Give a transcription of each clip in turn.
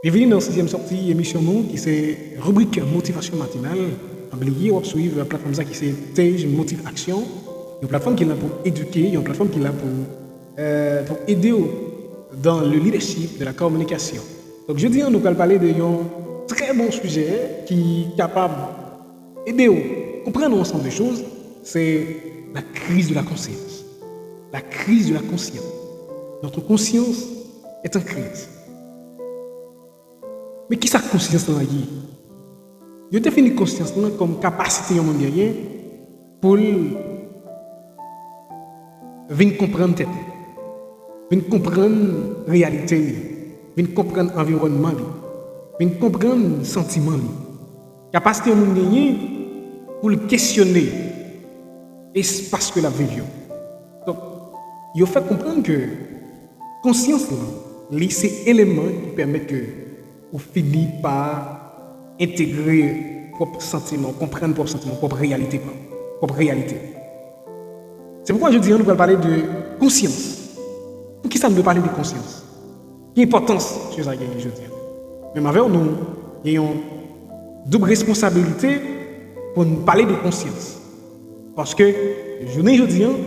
Bienvenue dans la 6e sortie émission nous qui c'est rubrique motivation matinale. Oubliez ou suivre la plateforme qui c'est Tej Motive Action, une plateforme qui est là pour éduquer, une plateforme qui est là pour aider dans le leadership de la communication. Donc je dis nous allons parler de un très bon sujet qui est capable d'aider à comprendre ensemble des choses, c'est la crise de la conscience. La crise de la conscience. Notre conscience est en crise. Mais qui est sa conscience là? Je définis la conscience comme capacité de gagner pour venir comprendre tête, venir comprendre la réalité, venir comprendre l'environnement, venir comprendre le sentiment. Capacité de gagner pour le questionner l'espace que la vie. Donc, il faut comprendre que la conscience, c'est l'élément qui permet que vous finissez par intégrer propre sentiment, comprendre propre sentiment, propre réalité. C'est pourquoi je dis nous allons parler de conscience. Pour qui ça nous veut parler de conscience? Quelle importance je veux gagner, je dis. Même avec nous, nous avons une double responsabilité pour nous parler de conscience. Parce que, je dis, nous avons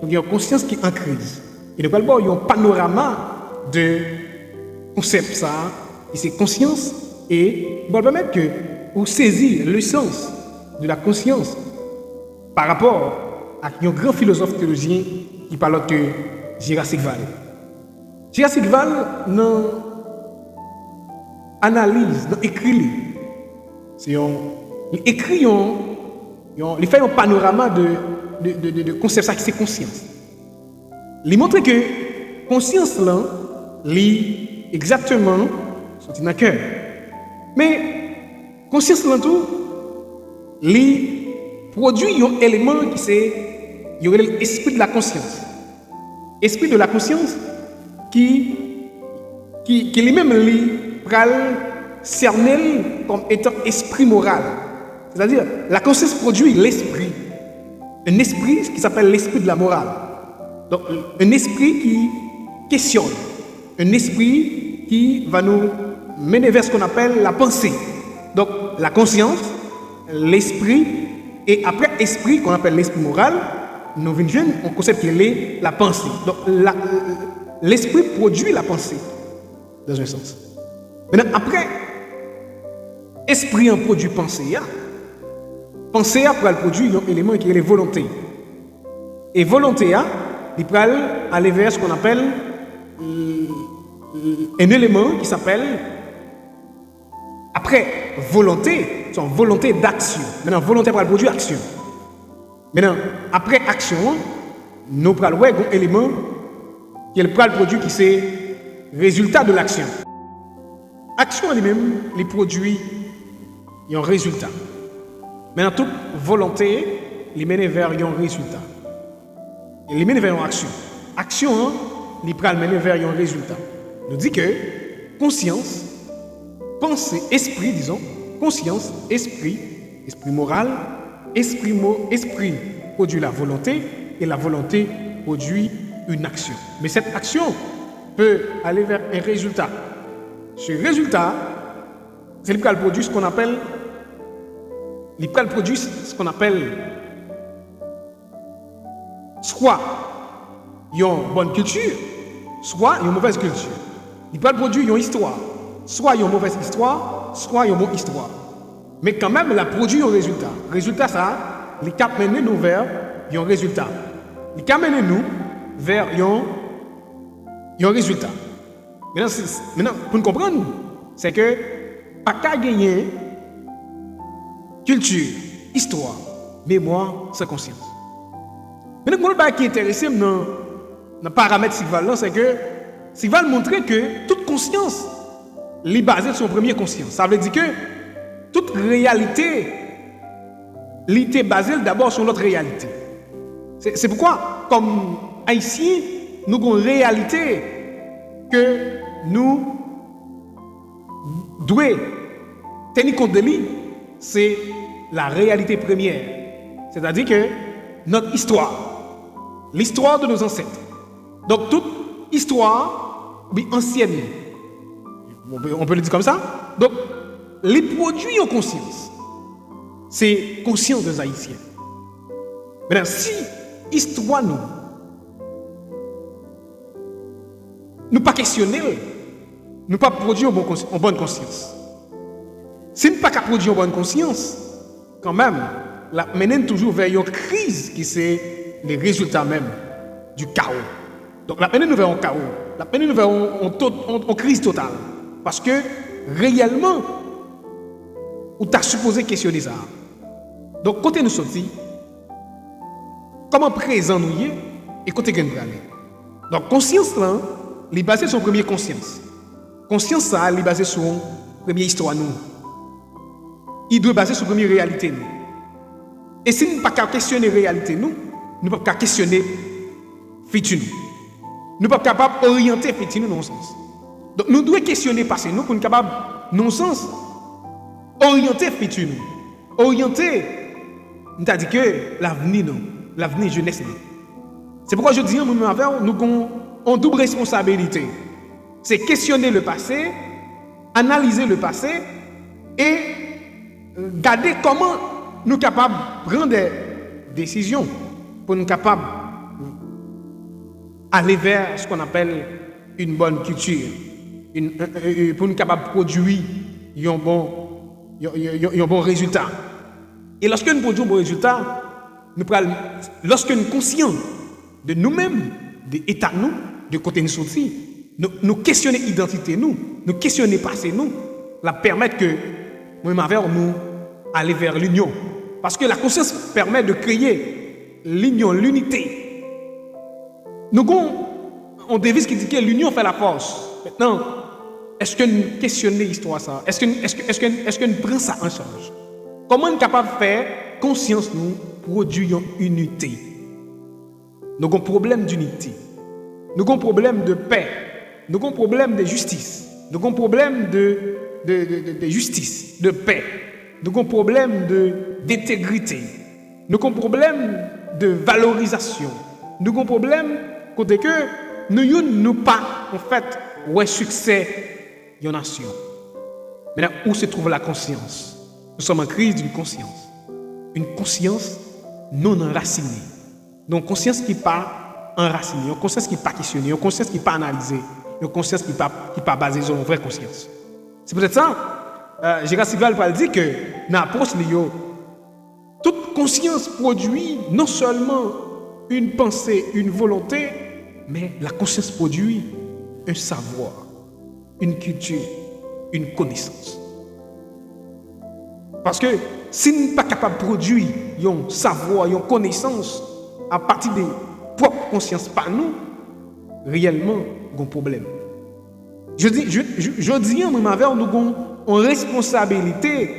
une conscience qui est en crise. Et nous allons avoir un panorama de concept ça, et c'est conscience, et nous allons permettre que vous saisir le sens de la conscience par rapport à un grand philosophe théologien qui parle de Jurassic Valley. Jurassic Valley, dans analyse, dans écrit, il fait un panorama de concept ça qui c'est conscience. Il montre que conscience là, exactement sorti dans le cœur. Mais conscience là tout, il produit un élément qui c'est l'esprit de la conscience. Esprit de la conscience qui lui-même pral cerner comme étant esprit moral. C'est-à-dire la conscience produit l'esprit. Un esprit qui s'appelle l'esprit de la morale. Donc un esprit qui questionne. Un esprit qui va nous mener vers ce qu'on appelle la pensée. Donc la conscience, l'esprit, et après esprit qu'on appelle l'esprit moral, nous venons un concept qui est la pensée. Donc l'esprit produit la pensée, dans un sens. Maintenant, après, esprit en produit pensée. Pensée après produit un élément qui est la volonté. Et volonté, il peut aller vers ce qu'on appelle un élément qui s'appelle, après volonté, c'est une volonté d'action. Maintenant, volonté pour produire action. Maintenant, après action, nous prenons un élément qui est le produit qui c'est résultat de l'action. Action elle-même, les produits, il y a un résultat. Maintenant, toute volonté, les mène vers un résultat. Et les mène vers une action. Action, les prend mener vers un résultat. Nous dit que conscience, pensée, esprit, disons, conscience, esprit moral, esprit produit la volonté et la volonté produit une action. Mais cette action peut aller vers un résultat. Ce résultat, c'est le produit ce qu'on appelle soit une bonne culture, soit une mauvaise culture. Il peut produire une histoire, soit une mauvaise histoire, soit une bonne histoire. Mais quand même, il a produit un résultat. Résultat, ça, il cap mener nous vers un résultat. Il cap mener nous vers un résultat. Maintenant, pour nous comprendre, c'est que pas qu'à gagner culture, histoire, mémoire, sans conscience. Maintenant, ce qui est intéressant dans le paramètre Sigval, c'est que Sigval montre que toute conscience est basée sur son premier conscience. Ça veut dire que toute réalité est basée d'abord sur notre réalité. C'est pourquoi, comme Haïtiens, nous avons une réalité que nous devons tenir compte de lui, c'est la réalité première. C'est-à-dire que notre histoire, l'histoire de nos ancêtres. Donc toute histoire ancienne, On peut le dire comme ça. Donc, les produits en conscience, c'est conscience des Haïtiens. Maintenant, si histoire nous pas questionner, nous pas produire en bonne conscience. Si nous pas produire en bonne conscience, quand même, la mène toujours vers une crise qui c'est les résultats même du chaos. Donc la mène nous vers un chaos, la mène nous vers une crise totale. Parce que réellement, on t'a supposé questionner ça. Donc côté nous sortis, comment présent nous y est et côté que nous aller. Donc conscience là, il est basé sur une première conscience. Conscience ça, il est basé sur une première histoire nous. Il doit baser sur une première réalité nous. Et si nous ne pouvons pas questionner la réalité nous, nous ne pouvons pas questionner le futur nous. Nous ne sommes pas capables d'orienter le futur nous dans le sens. Donc nous devons questionner le passé nous pour nous capables, non sens, orienter le futur nous. Orienter, nous avons dit que l'avenir nous, l'avenir jeunesse nous. C'est pourquoi je dis, nous avons une double responsabilité. C'est questionner le passé, analyser le passé et regarder comment nous sommes capables de prendre des décisions pour nous capables d'aller vers ce qu'on appelle une bonne culture, pour nous capables de produire un bon résultat. Et lorsque nous produisons un bon résultat, lorsque nous sommes conscients de nous-mêmes, de l'état nous, de côté nous sortis, nous questionner l'identité nous questionner le passé nous, la permettre que nous aller vers l'union. Parce que la conscience permet de créer l'union, l'unité. Nous avons une devise qui dit que l'union fait la force. Maintenant, est-ce que nous questionnons l'histoire ça? Est-ce que nous prenons ça en charge? Comment nous sommes capables de faire conscience nous produire une unité? Nous avons un problème d'unité. Nous avons un problème de paix. Nous avons un problème de justice. Nous avons un problème de justice, de paix. Nous avons un problème d'intégrité. Nous avons un problème de valorisation. Nous avons un problème côté que nous pas en fait un succès de la nation. Maintenant, où se trouve la conscience? Nous sommes en crise d'une conscience. Une conscience non enracinée. Donc, conscience qui n'est pas enracinée, une conscience qui n'est pas questionnée, une conscience qui n'est pas analysée, une conscience qui n'est pas basée sur une vraie conscience. C'est peut-être ça. Gérard Sival va dire que dans l'approche, toute conscience produit non seulement une pensée, une volonté, mais la conscience produit un savoir, une culture, une connaissance. Parce que si nous ne sommes pas capables de produire un savoir, une connaissance à partir des propres consciences par nous, réellement, nous avons un problème. Je dis, nous avons une responsabilité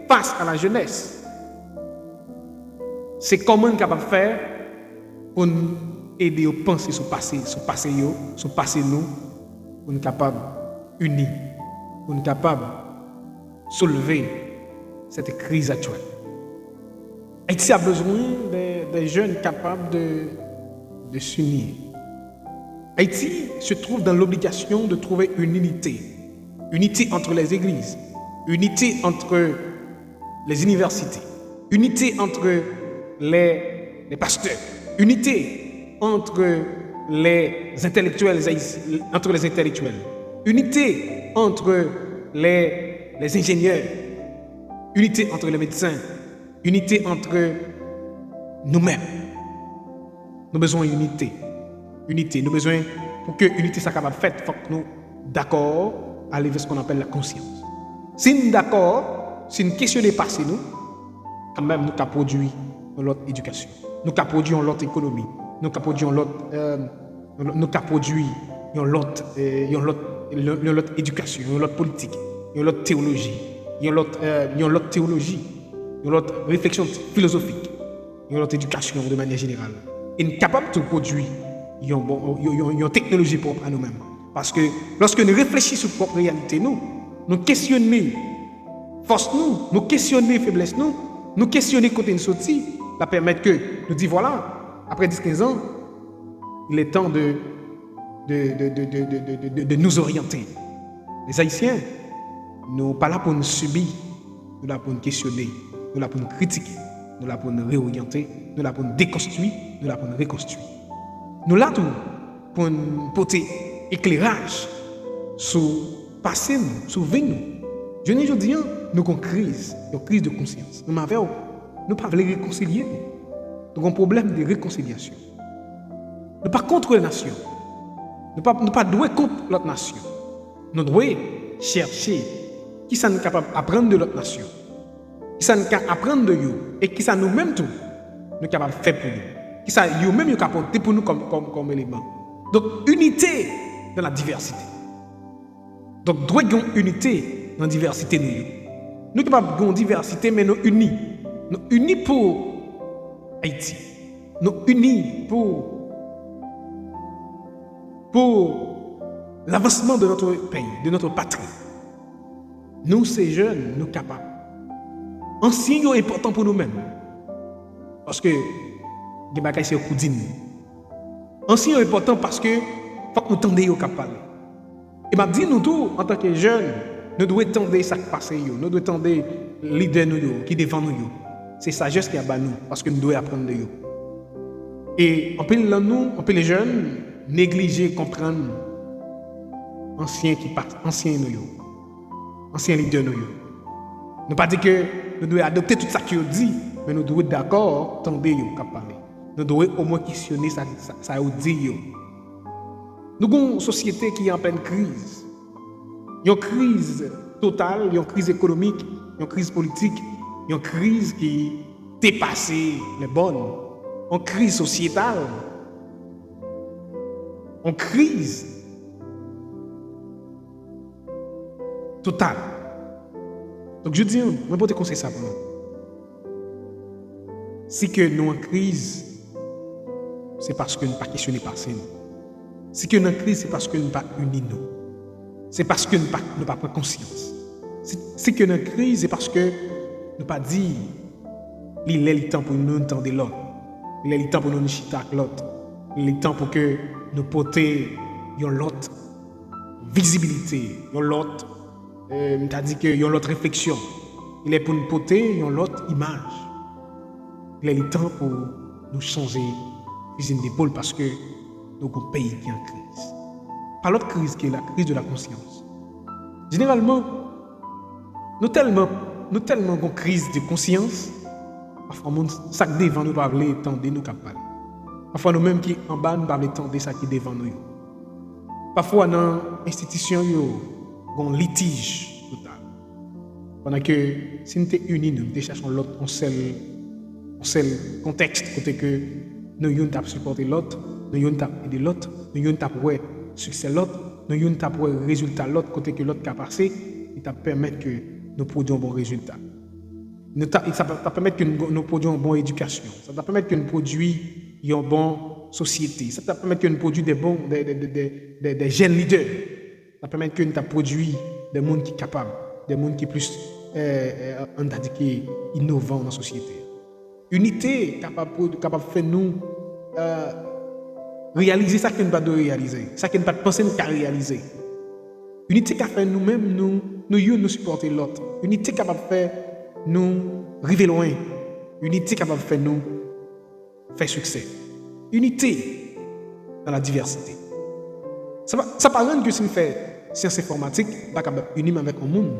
face à la jeunesse. C'est comment nous sommes capables de faire pour nous aider à penser sur le passé nous, pour nous capables unis, pour nous capables de soulever cette crise actuelle. Haïti a besoin des jeunes capables de s'unir. Haïti se trouve dans l'obligation de trouver une unité. Unité entre les églises, unité entre les universités, unité entre les pasteurs, unité entre les intellectuels, unité entre les ingénieurs, unité entre les médecins, unité entre nous-mêmes. Nous avons besoin d'unité. Unité. Nous avons besoin, pour que l'unité soit capable de faire, il faut que nous d'accord aller vers ce qu'on appelle la conscience. Si nous sommes d'accord, si nous questionnons le passé, nous, quand même, nous avons produit l'autre éducation. Nous avons produit l'autre économie. Nous avons produit l'autre éducation, l'autre politique, l'autre théologie, l'autre réflexion philosophique, l'autre éducation de manière générale. Et nous sommes capables de produire une technologie propre à nous-mêmes. Parce que lorsque nous réfléchissons sur notre propre réalité, nous questionnons force nous questionnons faiblesse nous questionnons côté nous sorti, ça permet que nous disons voilà, après 10-15 ans, il est temps de nous orienter. Les Haïtiens, nous pas là pour nous subir, nous là pour nous questionner, nous là pour nous critiquer, nous là pour nous réorienter, nous là pour nous déconstruire, nous là pour nous reconstruire. Nous là tout pour nous porter éclairage sur le passé, sur le nous. Je ne dis pas, nous avons une crise de conscience. Nous n'avons pas voulu réconcilier. Nous avons un problème de réconciliation. Nous ne pas contre les nations. Nous ne pas douer contre l'autre nation. Nous devons chercher qui sont capables d'apprendre de l'autre nation. Qui sont capables d'apprendre de eux. Et qui sont nous-mêmes tout. Nous sommes capables de faire pour nous. Qui sont eux-mêmes capables de pour nous comme élément. Donc, unité dans la diversité. Donc, nous devons avoir une unité dans la diversité. Nous sommes capables d'avoir une diversité, mais nous unis. Nous unis pour Haïti. Nous unis pour l'avancement de notre pays, de notre patrie. Nous, ces jeunes, nous sommes capables. Anciens, c'est important pour nous-mêmes. Parce que les bagages, c'est au coudine. Anciens, c'est important parce que faut que nous tendions au parler. Et m'a dit nous tous, en tant que jeunes, nous devons tendre ça qui passe, nous devons tendre les leaders qui défendent nous. C'est sagesse qui est à nous, parce que nous devons apprendre de eux. Et on peut les jeunes négliger, comprendre anciens qui partent, anciens leaders nous. Nous pas dire que nous devons adopter tout ça qu'ils dit, mais nous devons d'accord tomber au parler. Nous devons au moins questionner ça dit. Nous avons une société qui est en pleine crise. Il y a une crise totale, il y a une crise économique, il y a une crise politique, il y a une crise qui dépasse les bonnes, une crise sociétale, une crise totale. Donc je dis, je vais te conseiller ça pour nous. Si que nous en crise, c'est parce que nous ne pas questionner par nous. Si que nous en crise, c'est parce que nous ne pas unis nous. C'est parce que nous ne pas prendre conscience. Si que nous en crise, c'est parce que nous pas dit il est le temps pour nous entendre l'autre. Il est le temps pour nous chiter avec l'autre. Il est le temps pour que nous porter l'autre visibilité, l'autre t'as dit que l'autre réflexion. Il est pour nous porter l'autre image. Il est le temps pour nous changer fusil d'épaule parce que nous avons un pays qui est en crise. Pas l'autre crise qui est la crise de la conscience. Généralement, nous tellement une crise de conscience. Parfois, ça qui devant nous parler, tendre nous parler. Parfois, nous-mêmes qui en bas, nous parlons tendre ça qui devant nous. Parfois, dans l'institution, il y a un litige total. Pendant que si nous sommes unis, nous cherchons l'autre en seul contexte, côté que nous avons supporté l'autre, nous avons aidé l'autre, nous avons succès l'autre, nous avons résultat l'autre, côté que l'autre a passé, et ça permet que nous produisons un bon résultat. Ça va permettre que nous produisons une bonne éducation. Ça va permettre que nous produisons une bonne société. Ça va permettre que nous produisons des jeunes leaders. Ça va permettre que nous produisons des gens qui sont capables, des gens qui sont plus innovants dans la société. Unité capable de faire nous réaliser ça que nous ne pouvons pas réaliser, ça que nous ne pouvons pas penser qu'à réaliser. Unité capable de faire nous-mêmes, nous supporter l'autre. Unité capable de faire nous arriver loin. Unité capable de faire nous faire succès. Unité dans la diversité. Ça parle rendre que si nous faisons sciences informatiques, nous pas capable unir avec un monde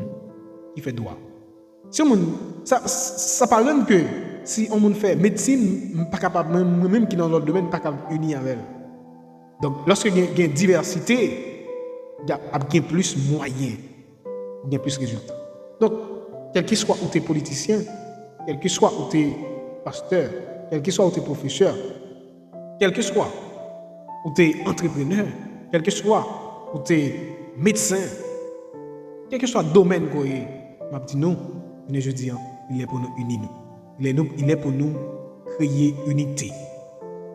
qui fait droit. Si ça parle rendre que si on fait médecine, nous pas capable même qui dans l'autre domaine pas capable unir avec elle. Donc lorsque il y a une diversité, il y a plus de moyens, il y a plus de résultats. Donc quel que soit où tu es politicien, quel que soit où tu es pasteur, quel que soit où tu es professeur, quel que soit où tu es entrepreneur, quel que soit où tu es médecin, quel que soit le domaine que tu es, je dis non, je dis, il est pour nous unir. Il est pour nous créer unité.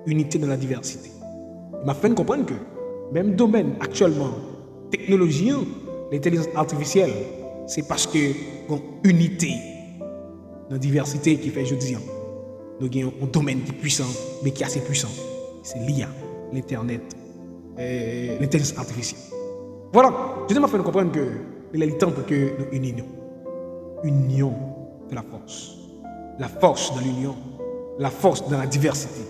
Unité dans la diversité. Il m'a fait comprendre que même domaine actuellement, technologie, l'intelligence artificielle, c'est parce que nous avons unité dans la diversité qui fait, je dis, nous avons un domaine qui est puissant, mais qui est assez puissant. C'est l'IA, l'Internet, l'intelligence artificielle. Voilà, je m'a fait nous comprendre que il est temps pour que nous unions. Union de la force. La force de l'union. La force de la diversité.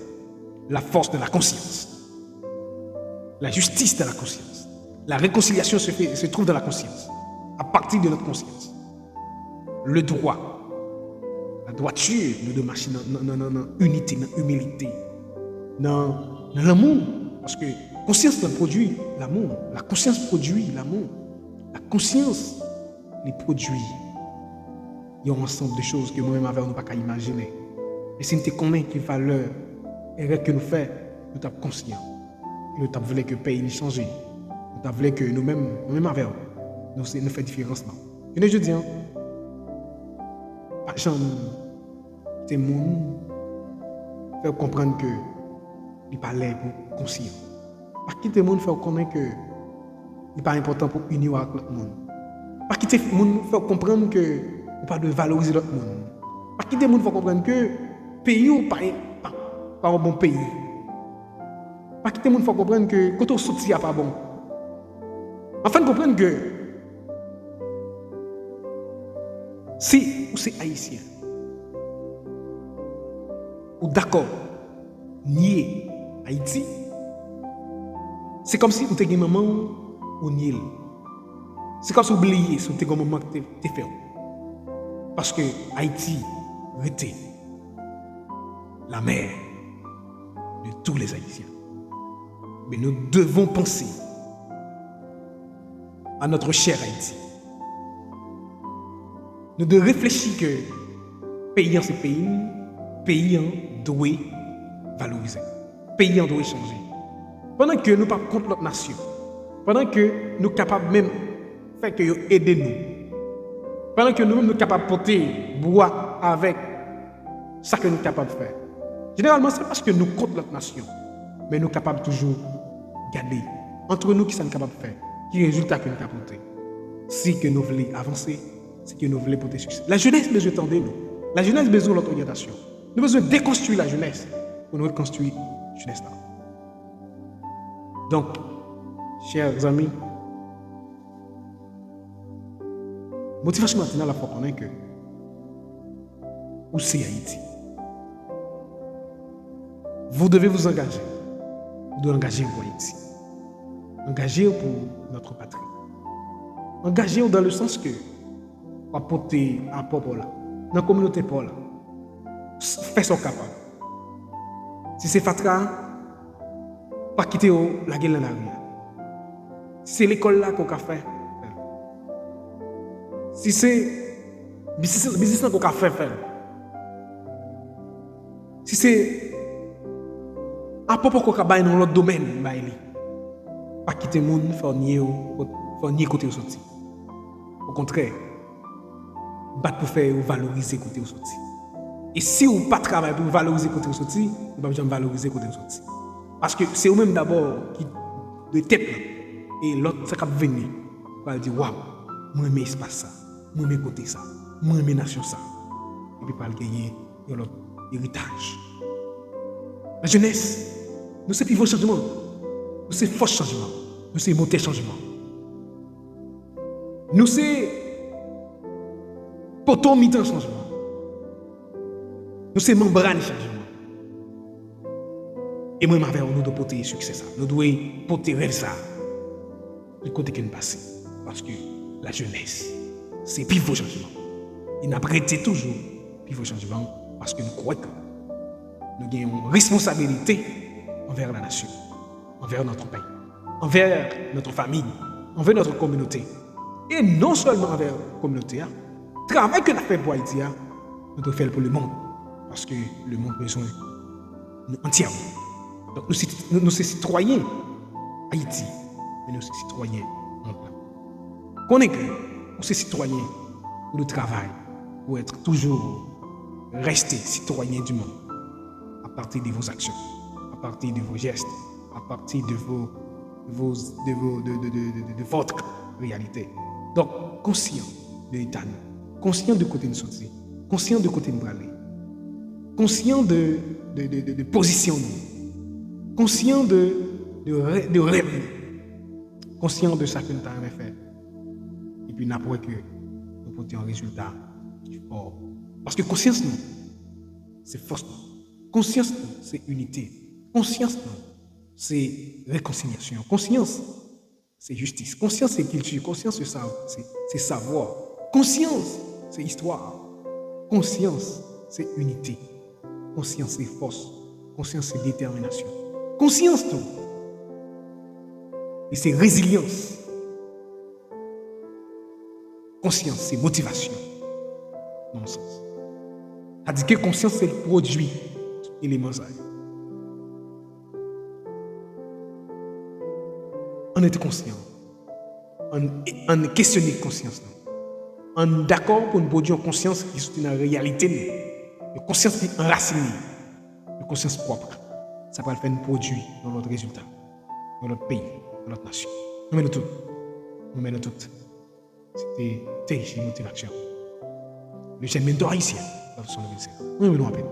La force de la conscience. La justice de la conscience. La réconciliation se trouve dans la conscience. À partir de notre conscience. Le droit. La droiture, nous devons marcher dans l'unité, dans l'humilité, dans l'amour. Parce que la conscience produit l'amour. La conscience produit l'amour. La conscience les produit. Il y a un ensemble de choses que moi-même avec nous pas qu'à imaginer. Et si nous te connaissons quelle valeur et que nous faisons, nous sommes conscients. Nous voulons que le pays change. Nous voulons que nous-mêmes avec nous faisons différence. Et je dis, pas jamais c'est monde faire comprendre que il pas l'air pour conscient. Pas quitter monde faire connaître que il pas important pour unir avec l'autre monde. Pas quitter monde faire comprendre que il pas de valoriser l'autre monde. Pas quitter monde faire comprendre que pays ou pas un bon pays. Pas quitter monde faire comprendre que quand on sorti a pas bon. Enfin comprendre que si ou c'est haïtien ou d'accord nier Haïti, c'est comme si vous étiez maman ou nier. C'est comme si vous oubliez ce que moment que tu fait. Parce que Haïti était la mère de tous les Haïtiens. Mais nous devons penser à notre cher Haïti. Nous devons réfléchir que payant ces pays doit valoriser. Payant doit changer. Pendant que nous ne sommes pas contre notre nation, pendant que nous sommes capables même de faire que aider nous, pendant que nous sommes capables de porter bois avec ce que nous sommes capables de faire. Généralement, c'est parce que nous contre notre nation, mais nous sommes capables toujours de garder entre nous qui sommes capables de faire, qui résultat que nous avons porté. Si que nous voulons avancer, si que nous voulons porter succès. La jeunesse besoin de nous. La jeunesse besoin de notre orientation. Nous avons besoin de déconstruire la jeunesse pour nous reconstruire la jeunesse. Donc, chers amis, motivation matinale, il faut connaître que où c'est Haïti. Vous devez vous engager. Vous devez engager pour Haïti. Engager pour notre patrie. Engager dans le sens que vous apporter un peuple là, dans la communauté Paul, faites ce capable. Si c'est Fatra, pas quitter la gueule dans la rue. Si c'est l'école là qu'on a fait, si c'est business là qu'on a fait, si c'est un peu qu'on a fait dans l'autre domaine, pas quitter le monde, faire nier côté où sorti. Au contraire, battre pour faire valoriser côté où sorti. Et si vous pas travailler pour valoriser côté où sorti, vous ne pouvez pas valoriser côté où sorti. Parce que c'est vous-même d'abord qui de tête et l'autre ça va venir. Vous allez dire waouh, moi j'aime espace ça, moi j'aime côté ça, moi j'aime nation ça. Et puis pas le gagner l'autre héritage. La jeunesse, nous c'est pivot changement, nous c'est force changement, nous c'est moteur changement. Nous c'est poteau mi-temps changement. Nous c'est membrane changement. Et moi, nous devons porter succès ça. Nous devons porter rêve ça. Du côté qui nous passe. Parce que la jeunesse, c'est pivot changement. Il n'a prêté toujours pivot changement parce que nous croyons que nous avons une responsabilité envers la nation, envers notre pays, envers notre famille, envers notre communauté. Et non seulement envers la communauté, le travail que nous avons fait pour Haïti, nous devons faire pour le monde. Parce que le monde a besoin de nous entièrement. Donc nous sommes citoyens Haïti, mais nous sommes citoyens monde. Connaissez que nous sommes citoyens pour le travail, pour être toujours rester citoyens du monde, à partir de vos actions, à partir de vos gestes, à partir de votre réalité. Donc conscient de l'état, conscient de côté de sortie, conscient de côté de braler, conscient de position, conscient de rêve, conscient de ça que nous avons fait. Et puis, nous avons que nous porter un résultat fort. Parce que conscience, nous, c'est force. Conscience, nous, c'est unité. Conscience, nous, c'est réconciliation. Conscience, c'est justice. Conscience, c'est culture. Conscience, c'est savoir. Conscience, c'est histoire. Conscience, c'est unité. Conscience, c'est force. Conscience, c'est détermination. Conscience, tout. Et c'est résilience. Conscience, c'est motivation. Non sens. C'est-à-dire que conscience, c'est le produit de l'élément ça. On est conscient. On questionne conscience. On est d'accord pour nous produire une conscience qui est une réalité. Une conscience qui est enracinée. Une conscience propre. Ça va faire un produit dans notre résultat. Dans notre pays, dans notre nation. Nous menons tout. Nous menons tout. C'était TJ Motivation. Le chien mentor haïtien dans son université. Nous menons à peine.